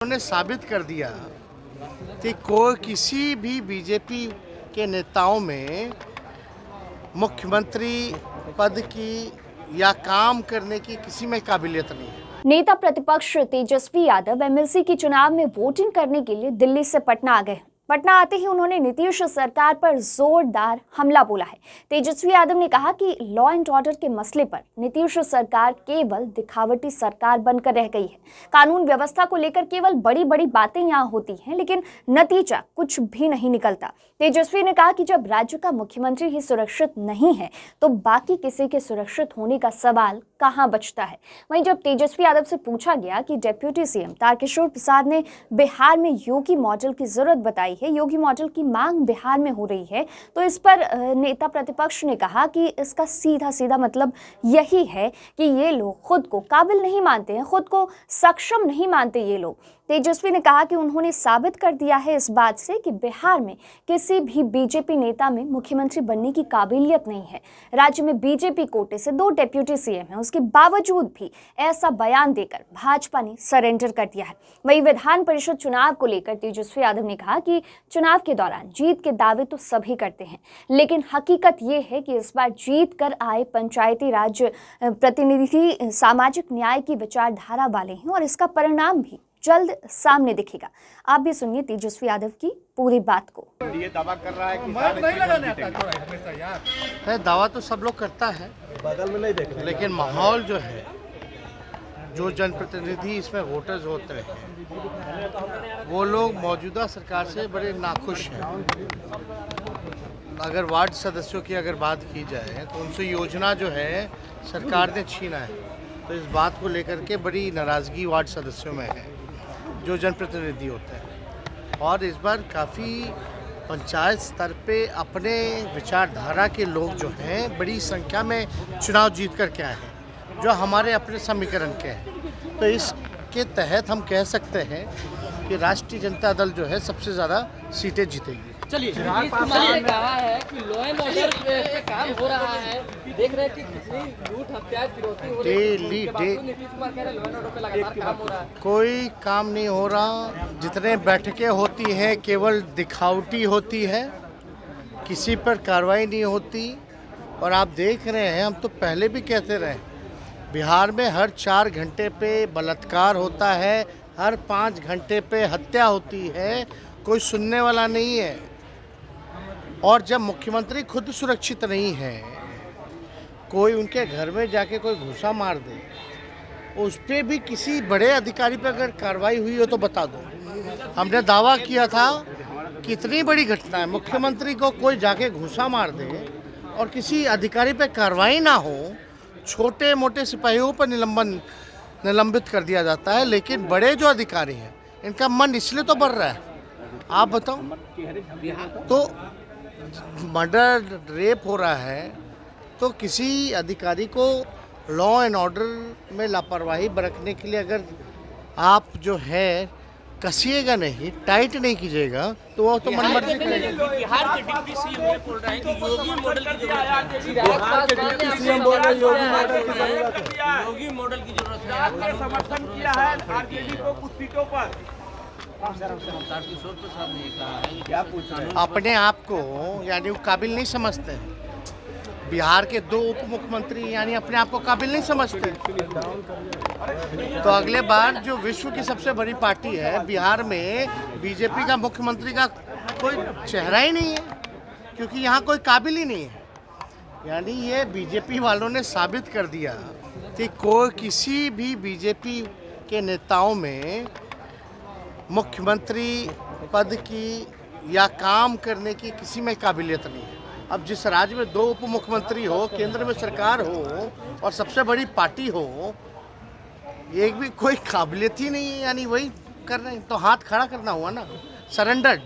उन्होंने साबित कर दिया कि कोई किसी भी बीजेपी के नेताओं में मुख्यमंत्री पद की या काम करने की किसी में काबिलियत नहीं है। नेता प्रतिपक्ष तेजस्वी यादव एमएलसी के चुनाव में वोटिंग करने के लिए दिल्ली से पटना आ गए। पटना आते ही उन्होंने नीतीश सरकार पर जोरदार हमला बोला है। तेजस्वी यादव ने कहा कि लॉ एंड ऑर्डर के मसले पर नीतीश सरकार केवल दिखावटी सरकार बनकर रह गई है। कानून व्यवस्था को लेकर केवल बड़ी बड़ी बातें यहाँ होती हैं, लेकिन नतीजा कुछ भी नहीं निकलता। तेजस्वी ने कहा कि जब राज्य का मुख्यमंत्री ही सुरक्षित नहीं है तो बाकी किसी के सुरक्षित होने का सवाल कहां बचता है। वहीं जब तेजस्वी यादव से पूछा गया कि डिप्टी सीएम तारकिशोर प्रसाद ने बिहार में योगी मॉडल की जरूरत बताई है, योगी मॉडल की मांग बिहार में हो रही है, तो इस पर नेता प्रतिपक्ष ने कहा कि इसका सीधा सीधा मतलब यही है कि ये लोग खुद को काबिल नहीं मानते हैं, खुद को सक्षम नहीं मानते ये लोग। तेजस्वी ने कहा कि उन्होंने साबित कर दिया है इस बात से कि बिहार में किसी भी बीजेपी नेता में मुख्यमंत्री बनने की काबिलियत नहीं है। राज्य में बीजेपी कोटे से 2 डिप्टी सीएम हैं, उसके बावजूद भी ऐसा बयान देकर भाजपा ने सरेंडर कर दिया है। वहीं विधान परिषद चुनाव को लेकर तेजस्वी यादव ने कहा कि चुनाव के दौरान जीत के दावे तो सभी करते हैं, लेकिन हकीकत ये है कि इस बार जीत कर आए पंचायती राज प्रतिनिधि सामाजिक न्याय की विचारधारा वाले हैं और इसका परिणाम भी जल्द सामने दिखेगा। आप भी सुनिए तेजस्वी यादव की पूरी बात को। ये दावा कर रहा है कि दावा तो सब लोग करता है, बगल में नहीं देख रहे, लेकिन माहौल जो है, जो जनप्रतिनिधि इसमें वोटर्स होते हैं, वो लोग मौजूदा सरकार से बड़े नाखुश हैं। अगर वार्ड सदस्यों की अगर बात की जाए तो उनसे योजना जो है सरकार ने छीना है, तो इस बात को लेकर के बड़ी नाराज़गी वार्ड सदस्यों में है जो जनप्रतिनिधि होते हैं। और इस बार काफ़ी पंचायत स्तर पे अपने विचारधारा के लोग जो हैं बड़ी संख्या में चुनाव जीत कर के आए हैं, जो हमारे अपने समीकरण के हैं। तो इसके तहत हम कह सकते हैं कि राष्ट्रीय जनता दल जो है सबसे ज़्यादा सीटें जीतेगी। चलिए, नीतीश कुमार ने कहा है कि लॉ एंड ऑर्डर पे काम हो रहा है, देख रहे हैं कि कितनी लूट हत्या फिरौती हो रही है, नीतीश कुमार कह रहे हैं लॉ एंड ऑर्डर पे लगातार काम हो रहा है। कोई काम नहीं हो रहा। जितने बैठकें होती हैं केवल दिखावटी होती है, किसी पर कार्रवाई नहीं होती। और आप देख रहे हैं, हम तो पहले भी कहते रहे, बिहार में हर 4 घंटे पे बलात्कार होता है, हर 5 घंटे पे हत्या होती है, कोई सुनने वाला नहीं है। और जब मुख्यमंत्री खुद सुरक्षित नहीं है, कोई उनके घर में जाके कोई घूसा मार दे, उस पर भी किसी बड़े अधिकारी पर अगर कार्रवाई हुई हो तो बता दो। हमने दावा किया था कि इतनी बड़ी घटना है, मुख्यमंत्री को कोई जाके घूसा मार दे और किसी अधिकारी पर कार्रवाई ना हो, छोटे मोटे सिपाहियों पर निलंबित कर दिया जाता है, लेकिन बड़े जो अधिकारी हैं इनका मन इसलिए तो बढ़ रहा है। आप बताओ, तो मर्डर रेप हो रहा है तो किसी अधिकारी को लॉ एंड ऑर्डर में लापरवाही बरतने के लिए अगर आप जो है कसिएगा नहीं, टाइट नहीं कीजिएगा, तो वो तो मनमर्जी करेगा। बिहार के डिप्टी सीएम ये बोल रहे हैं कि योगी मॉडल की जरूरत है, योगी मॉडल की जरूरत है। समर्थन किया है आरजेडी को कुछ सीटों पर। तारकिशोर प्रसाद ने कहा है क्या पूछ रहे हैं? अपने आप को यानी वो काबिल नहीं समझते। बिहार के 2 उप मुख्यमंत्री यानी अपने आप को काबिल नहीं समझते। तो अगले बार जो विश्व की सबसे बड़ी पार्टी है, बिहार में बीजेपी का मुख्यमंत्री का कोई चेहरा ही नहीं है, क्योंकि यहाँ कोई काबिल ही नहीं है। यानी ये बीजेपी वालों ने साबित कर दिया कि कोई किसी भी बीजेपी के नेताओं में मुख्यमंत्री पद की या काम करने की किसी में काबिलियत नहीं है। अब जिस राज्य में 2 उप मुख्यमंत्री हो, केंद्र में सरकार हो और सबसे बड़ी पार्टी हो, एक भी कोई काबिलियत ही नहीं है, यानी वही कर रहे हैं, तो हाथ खड़ा करना हुआ ना, सरेंडर्ड।